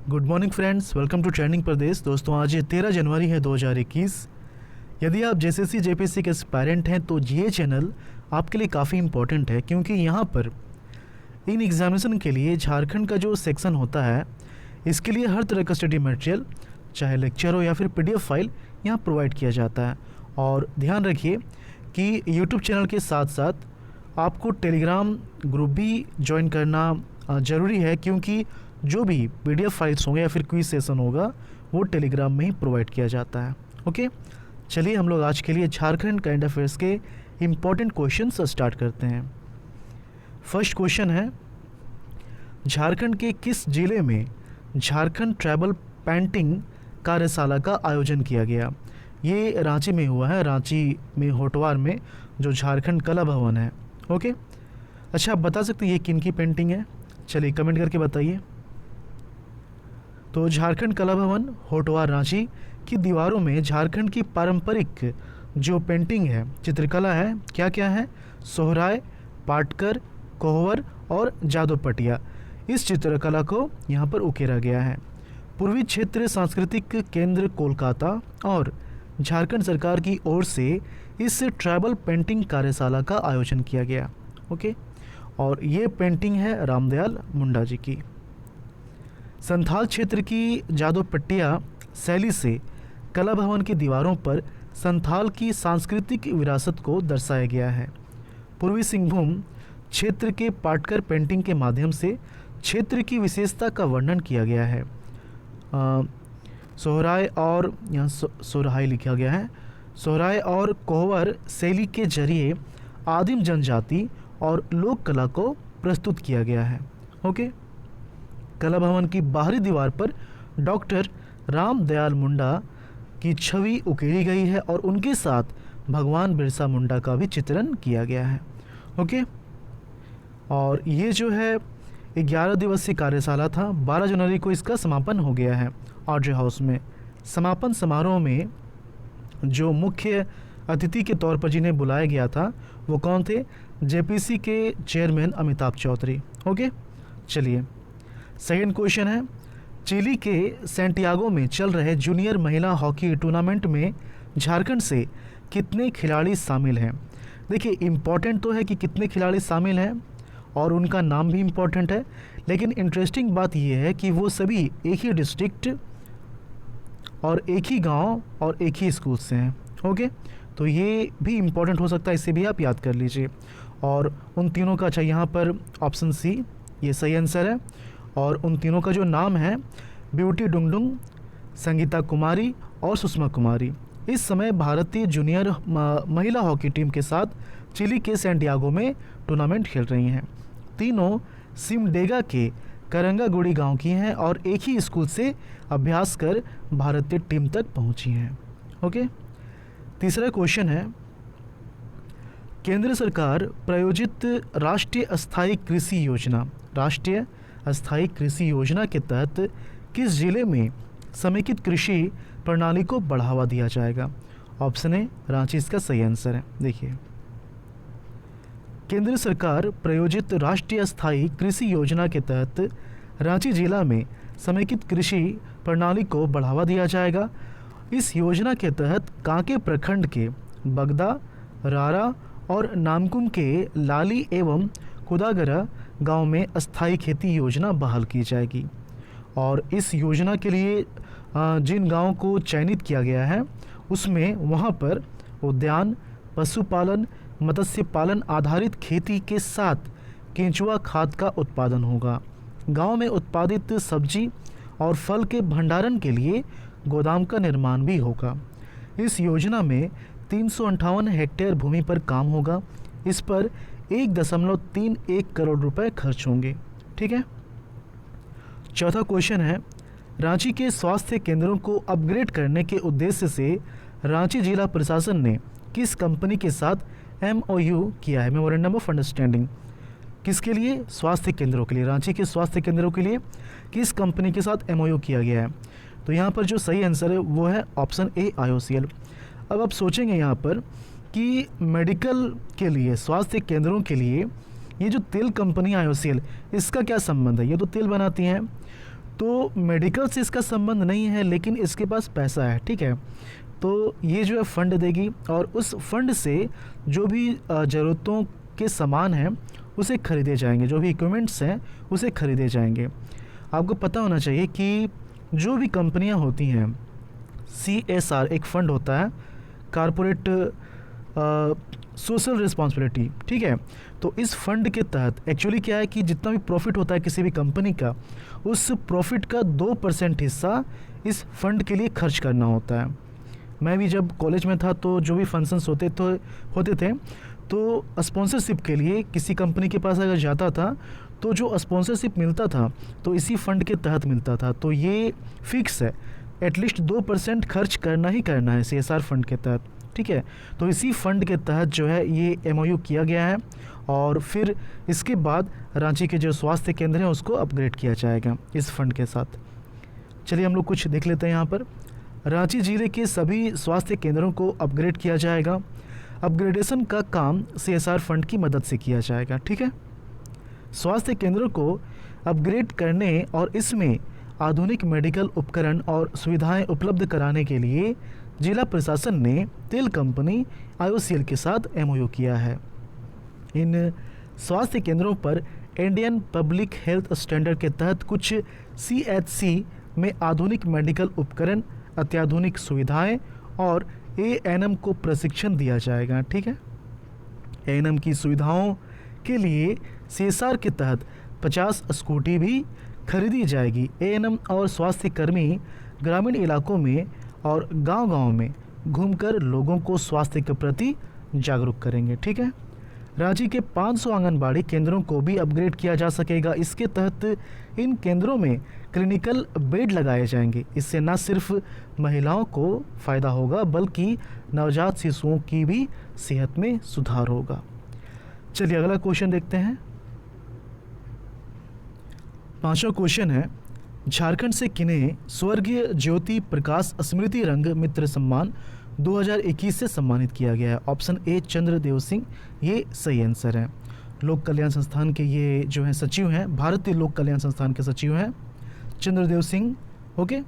Good morning friends, welcome to trending Pradesh. दोस्तों आज 13 जनवरी है 2021। यदि आप जेएसएससी जेपीएससी के एस्पायरेंट हैं तो ये चैनल आपके लिए काफ़ी इंपॉर्टेंट है, क्योंकि यहाँ पर इन एग्जामिनेशन के लिए झारखंड का जो सेक्शन होता है इसके लिए हर तरह का स्टडी मटेरियल, चाहे लेक्चर हो या फिर पीडीएफ फाइल, यहाँ प्रोवाइड किया जाता है। और ध्यान रखिए कि यूट्यूब चैनल के साथ साथ आपको टेलीग्राम ग्रुप भी ज्वाइन करना ज़रूरी है, क्योंकि जो भी पीडीएफ फाइल्स होंगे या फिर क्विज सेशन होगा वो टेलीग्राम में ही प्रोवाइड किया जाता है। ओके, चलिए हम लोग आज के लिए झारखंड करंट अफेयर्स के इम्पोर्टेंट क्वेश्चंस स्टार्ट करते हैं। फर्स्ट क्वेश्चन है, झारखंड के किस जिले में झारखंड ट्रैवल पेंटिंग कार्यशाला का आयोजन किया गया? ये रांची में हुआ है, रांची में होटवार में जो झारखंड कला भवन है। ओके, अच्छा, आप बता सकते हैं ये किन की पेंटिंग है? चलिए कमेंट करके बताइए। तो झारखंड कला भवन होटवार रांची की दीवारों में झारखंड की पारंपरिक जो पेंटिंग है, चित्रकला है, क्या क्या है? सोहराय, पाटकर, कोहवर और जादोपटिया। इस चित्रकला को यहाँ पर उकेरा गया है। पूर्वी क्षेत्र सांस्कृतिक केंद्र कोलकाता और झारखंड सरकार की ओर से इस ट्राइबल पेंटिंग कार्यशाला का आयोजन किया गया। ओके, और ये पेंटिंग है रामदयाल मुंडा जी की। संथाल क्षेत्र की जादोपट्टिया शैली से कला भवन की दीवारों पर संथाल की सांस्कृतिक विरासत को दर्शाया गया है। पूर्वी सिंहभूम क्षेत्र के पाटकर पेंटिंग के माध्यम से क्षेत्र की विशेषता का वर्णन किया गया है। सोहराय और यहाँ सोहराय लिखा गया है, सोहराय और कोहवर शैली के जरिए आदिम जनजाति और लोक कला को प्रस्तुत किया गया है। ओके, कला भवन की बाहरी दीवार पर डॉक्टर रामदयाल मुंडा की छवि उकेरी गई है और उनके साथ भगवान बिरसा मुंडा का भी चित्रण किया गया है। ओके, और ये जो है 11 दिवसीय कार्यशाला था। 12 जनवरी को इसका समापन हो गया है ऑड्रे हाउस में। समापन समारोह में जो मुख्य अतिथि के तौर पर जिन्हें बुलाया गया था वो कौन थे? जेपीसी के चेयरमैन अमिताभ चौधरी। ओके, चलिए सेकंड क्वेश्चन है, चिली के सैंटियागो में चल रहे जूनियर महिला हॉकी टूर्नामेंट में झारखंड से कितने खिलाड़ी शामिल हैं? देखिए, इम्पॉर्टेंट तो है कि कितने खिलाड़ी शामिल हैं और उनका नाम भी इम्पॉर्टेंट है, लेकिन इंटरेस्टिंग बात यह है कि वो सभी एक ही डिस्ट्रिक्ट और एक ही गांव और एक ही स्कूल से हैं। ओके, तो ये भी इम्पॉर्टेंट हो सकता है, इसे भी आप याद कर लीजिए। और उन तीनों का, अच्छा यहाँ पर ऑप्शन सी ये सही आंसर है। और उन तीनों का जो नाम है ब्यूटी डुंगडुंग, संगीता कुमारी और सुषमा कुमारी, इस समय भारतीय जूनियर महिला हॉकी टीम के साथ चिली के सैंटियागो में टूर्नामेंट खेल रही हैं। तीनों सिमडेगा के करंगागुड़ी गांव की हैं और एक ही स्कूल से अभ्यास कर भारतीय टीम तक पहुंची हैं। ओके, तीसरा क्वेश्चन है, केंद्र सरकार प्रायोजित राष्ट्रीय अस्थायी कृषि योजना के तहत किस जिले में समेकित कृषि प्रणाली को बढ़ावा दिया जाएगा? ऑप्शन ए रांची इसका सही आंसर है। देखिए, केंद्र सरकार प्रायोजित राष्ट्रीय अस्थायी कृषि योजना के तहत रांची जिला में समेकित कृषि प्रणाली को बढ़ावा दिया जाएगा। इस योजना के तहत कांके प्रखंड के बगदा, रारा और नामकुम के लाली एवं कुदागरा गांव में अस्थायी खेती योजना बहाल की जाएगी। और इस योजना के लिए जिन गांवों को चयनित किया गया है उसमें वहां पर उद्यान, पशुपालन, मत्स्य पालन आधारित खेती के साथ केंचुआ खाद का उत्पादन होगा। गांव में उत्पादित सब्जी और फल के भंडारण के लिए गोदाम का निर्माण भी होगा। इस योजना में 358 हेक्टेयर भूमि पर काम होगा। इस पर 1.31 करोड़ रुपए खर्च होंगे। ठीक है। चौथा क्वेश्चन है, रांची के स्वास्थ्य केंद्रों को अपग्रेड करने के उद्देश्य से रांची जिला प्रशासन ने किस कंपनी के साथ MOU किया है? Memorandum of understanding. किसके लिए? स्वास्थ्य केंद्रों के लिए। रांची के स्वास्थ्य केंद्रों के लिए किस कंपनी के साथ MOU किया गया है? तो यहाँ पर जो सही आंसर है वो है ऑप्शन ए IOCL। अब आप सोचेंगे यहाँ पर कि मेडिकल के लिए, स्वास्थ्य केंद्रों के लिए ये जो तेल कंपनी IOCL, इसका क्या संबंध है? ये तो तेल बनाती हैं। तो मेडिकल से इसका संबंध नहीं है, लेकिन इसके पास पैसा है, ठीक है। तो ये जो है फंड देगी और उस फंड से जो भी ज़रूरतों के सामान हैं उसे खरीदे जाएंगे, जो भी इक्विपमेंट्स हैं उसे खरीदे जाएंगे। आपको पता होना चाहिए कि जो भी कंपनियां होती हैं, CSR एक फ़ंड होता है, कारपोरेट सोशल रिस्पॉन्सिबिलिटी, ठीक है। तो इस फंड के तहत एक्चुअली क्या है कि जितना भी प्रॉफिट होता है किसी भी कंपनी का, उस प्रॉफिट का 2% हिस्सा इस फंड के लिए खर्च करना होता है। मैं भी जब कॉलेज में था तो जो भी फंक्शंस होते थे तो स्पॉन्सरशिप के लिए किसी कंपनी के पास अगर जाता था तो जो स्पॉन्सरशिप मिलता था तो इसी फंड के तहत मिलता था। तो ये फिक्स है, एटलीस्ट 2% खर्च करना ही करना है CSR फंड के तहत, ठीक है। तो इसी फंड के तहत जो है ये MOU किया गया है और फिर इसके बाद रांची के जो स्वास्थ्य केंद्र हैं उसको अपग्रेड किया जाएगा इस फंड के साथ। चलिए हम लोग कुछ देख लेते हैं यहाँ पर। रांची जिले के सभी स्वास्थ्य केंद्रों को अपग्रेड किया जाएगा। अपग्रेडेशन का काम CSR फंड की मदद से किया जाएगा, ठीक है। स्वास्थ्य केंद्रों को अपग्रेड करने और इसमें आधुनिक मेडिकल उपकरण और सुविधाएं उपलब्ध कराने के लिए जिला प्रशासन ने तेल कंपनी IOCL के साथ MOU किया है। इन स्वास्थ्य केंद्रों पर इंडियन पब्लिक हेल्थ स्टैंडर्ड के तहत कुछ CHC में आधुनिक मेडिकल उपकरण, अत्याधुनिक सुविधाएं और ANM को प्रशिक्षण दिया जाएगा, ठीक है। ANM की सुविधाओं के लिए CSR के तहत 50 स्कूटी भी खरीदी जाएगी। ANM और स्वास्थ्य कर्मी ग्रामीण इलाकों में और गांव-गांव में घूमकर लोगों को स्वास्थ्य के प्रति जागरूक करेंगे, ठीक है। रांची के 500 आंगनबाड़ी केंद्रों को भी अपग्रेड किया जा सकेगा। इसके तहत इन केंद्रों में क्लिनिकल बेड लगाए जाएंगे। इससे न सिर्फ महिलाओं को फ़ायदा होगा बल्कि नवजात शिशुओं की भी सेहत में सुधार होगा। चलिए अगला क्वेश्चन देखते हैं। 5वां क्वेश्चन है, झारखंड से किन्हें स्वर्गीय ज्योति प्रकाश स्मृति रंग मित्र सम्मान 2021 से सम्मानित किया गया है? ऑप्शन ए चंद्रदेव सिंह, ये सही आंसर है। लोक कल्याण संस्थान के ये जो हैं सचिव हैं, भारतीय लोक कल्याण संस्थान के सचिव हैं चंद्रदेव सिंह, ओके।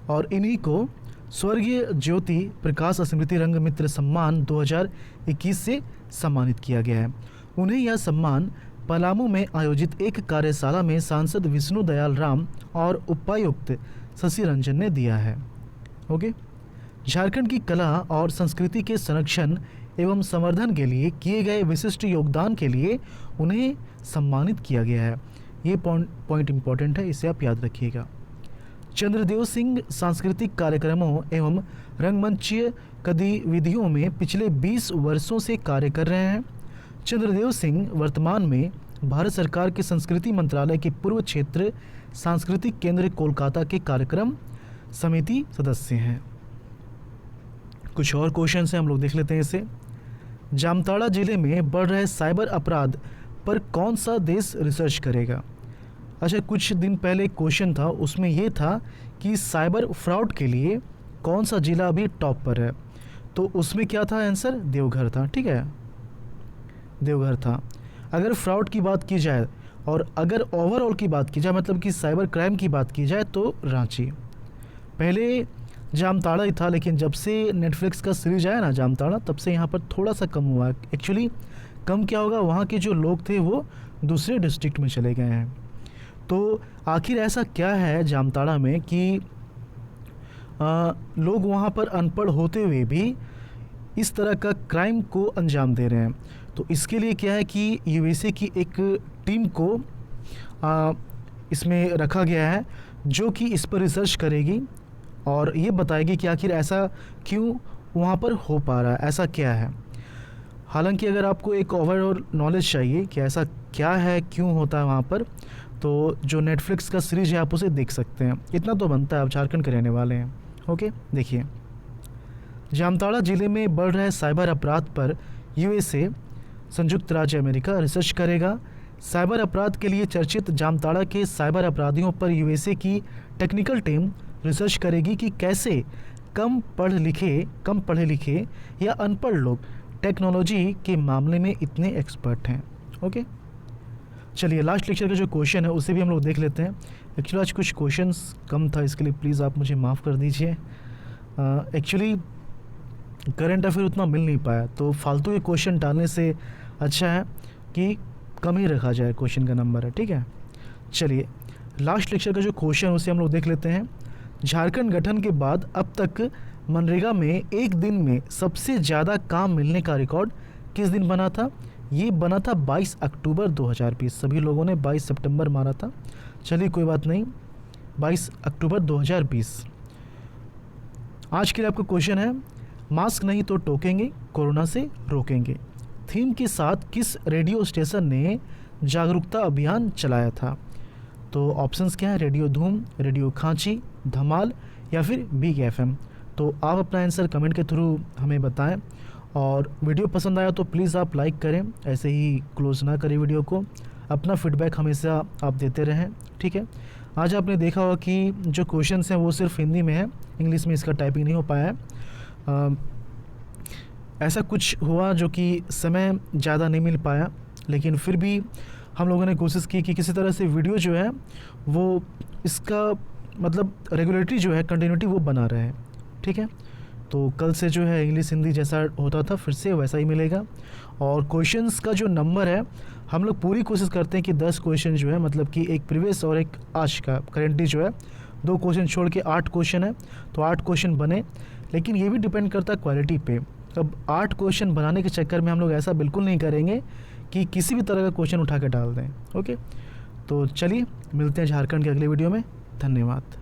और इन्हीं को स्वर्गीय ज्योति प्रकाश स्मृति रंग मित्र सम्मान 2021 से सम्मानित किया गया है। उन्हें यह सम्मान पलामू में आयोजित एक कार्यशाला में सांसद विष्णु दयाल राम और उपायुक्त शशि रंजन ने दिया है, ओके। झारखंड की कला और संस्कृति के संरक्षण एवं संवर्धन के लिए किए गए विशिष्ट योगदान के लिए उन्हें सम्मानित किया गया है। ये पॉइंट इम्पोर्टेंट है, इसे आप याद रखिएगा। चंद्रदेव सिंह सांस्कृतिक कार्यक्रमों एवं रंगमंचीय गतिविधियों में पिछले 20 वर्षों से कार्य कर रहे हैं। चंद्रदेव सिंह वर्तमान में भारत सरकार के संस्कृति मंत्रालय के पूर्व क्षेत्र सांस्कृतिक केंद्र कोलकाता के कार्यक्रम समिति सदस्य हैं। कुछ और क्वेश्चन हैं, हम लोग देख लेते हैं इसे। जामताड़ा जिले में बढ़ रहे साइबर अपराध पर कौन सा देश रिसर्च करेगा? अच्छा, कुछ दिन पहले क्वेश्चन था, उसमें ये था कि साइबर फ्रॉड के लिए कौन सा जिला अभी टॉप पर है, तो उसमें क्या था आंसर? देवघर था, ठीक है, देवघर था। अगर फ्रॉड की बात की जाए और अगर ओवरऑल की बात की जाए, मतलब कि साइबर क्राइम की बात की जाए, तो रांची। पहले जामताड़ा ही था, लेकिन जब से नेटफ्लिक्स का सीरीज आया ना जामताड़ा, तब से यहाँ पर थोड़ा सा कम हुआ है। एक्चुअली कम क्या होगा, वहाँ के जो लोग थे वो दूसरे डिस्ट्रिक्ट में चले गए हैं। तो आखिर ऐसा क्या है जामताड़ा में कि लोग वहाँ पर अनपढ़ होते हुए भी इस तरह का क्राइम को अंजाम दे रहे हैं? तो इसके लिए क्या है कि यूएसए की एक टीम को इसमें रखा गया है जो कि इस पर रिसर्च करेगी और ये बताएगी कि आखिर ऐसा क्यों वहाँ पर हो पा रहा है, ऐसा क्या है। हालांकि अगर आपको एक ओवरऑल नॉलेज चाहिए कि ऐसा क्या है, क्यों होता है वहाँ पर, तो जो नेटफ्लिक्स का सीरीज है आप उसे देख सकते हैं। इतना तो बनता है, आप झारखंड के रहने वाले हैं, ओके। देखिए, जामताड़ा जिले में बढ़ रहे साइबर अपराध पर यूएसए, संयुक्त राज्य अमेरिका रिसर्च करेगा। साइबर अपराध के लिए चर्चित जामताड़ा के साइबर अपराधियों पर यूएसए की टेक्निकल टीम रिसर्च करेगी कि कैसे कम पढ़े लिखे या अनपढ़ लोग टेक्नोलॉजी के मामले में इतने एक्सपर्ट हैं, ओके। चलिए लास्ट लेक्चर का जो क्वेश्चन है उसे भी हम लोग देख लेते हैं। एक्चुअली आज कुछ क्वेश्चंस कम था, इसके लिए प्लीज़ आप मुझे माफ़ कर दीजिए। एक्चुअली करंट अफेयर उतना मिल नहीं पाया, तो फालतू के क्वेश्चन डालने से अच्छा है कि कम ही रखा जाए क्वेश्चन का नंबर है, ठीक है। चलिए लास्ट लेक्चर का जो क्वेश्चन है उसे हम लोग देख लेते हैं। झारखंड गठन के बाद अब तक मनरेगा में एक दिन में सबसे ज़्यादा काम मिलने का रिकॉर्ड किस दिन बना था? ये बना था 22 अक्टूबर 2020। सभी लोगों ने 22 सितंबर मारा था, चलिए कोई बात नहीं, 22 अक्टूबर 2020। आज के लिए आपका क्वेश्चन है, मास्क नहीं तो टोकेंगे, कोरोना से रोकेंगे थीम के साथ किस रेडियो स्टेशन ने जागरूकता अभियान चलाया था? तो ऑप्शंस क्या है? रेडियो धूम, रेडियो खांची, धमाल या फिर बिग एफएम। तो आप अपना आंसर कमेंट के थ्रू हमें बताएं, और वीडियो पसंद आया तो प्लीज़ आप लाइक करें, ऐसे ही क्लोज ना करें वीडियो को। अपना फीडबैक हमेशा आप देते रहें, ठीक है। आज आपने देखा होगा कि जो क्वेश्चंस हैं वो सिर्फ हिंदी में है, इंग्लिश में इसका टाइपिंग नहीं हो पाया है। ऐसा कुछ हुआ जो कि समय ज़्यादा नहीं मिल पाया, लेकिन फिर भी हम लोगों ने कोशिश की कि किसी तरह से वीडियो जो है वो इसका मतलब रेगुलेटरी जो है कंटिन्यूटी वो बना रहे, ठीक है। तो कल से जो है इंग्लिश हिंदी जैसा होता था फिर से वैसा ही मिलेगा। और क्वेश्चंस का जो नंबर है हम लोग पूरी कोशिश करते हैं कि 10 क्वेश्चन जो है, मतलब कि एक प्रीवियस और एक आज का करेंटली जो है 2 क्वेश्चन छोड़ के 8 क्वेश्चन है, तो 8 क्वेश्चन बने। लेकिन ये भी डिपेंड करता है क्वालिटी पे। अब 8 क्वेश्चन बनाने के चक्कर में हम लोग ऐसा बिल्कुल नहीं करेंगे कि किसी भी तरह का क्वेश्चन उठा के डाल दें, ओके। तो चलिए मिलते हैं झारखंड के अगले वीडियो में। धन्यवाद।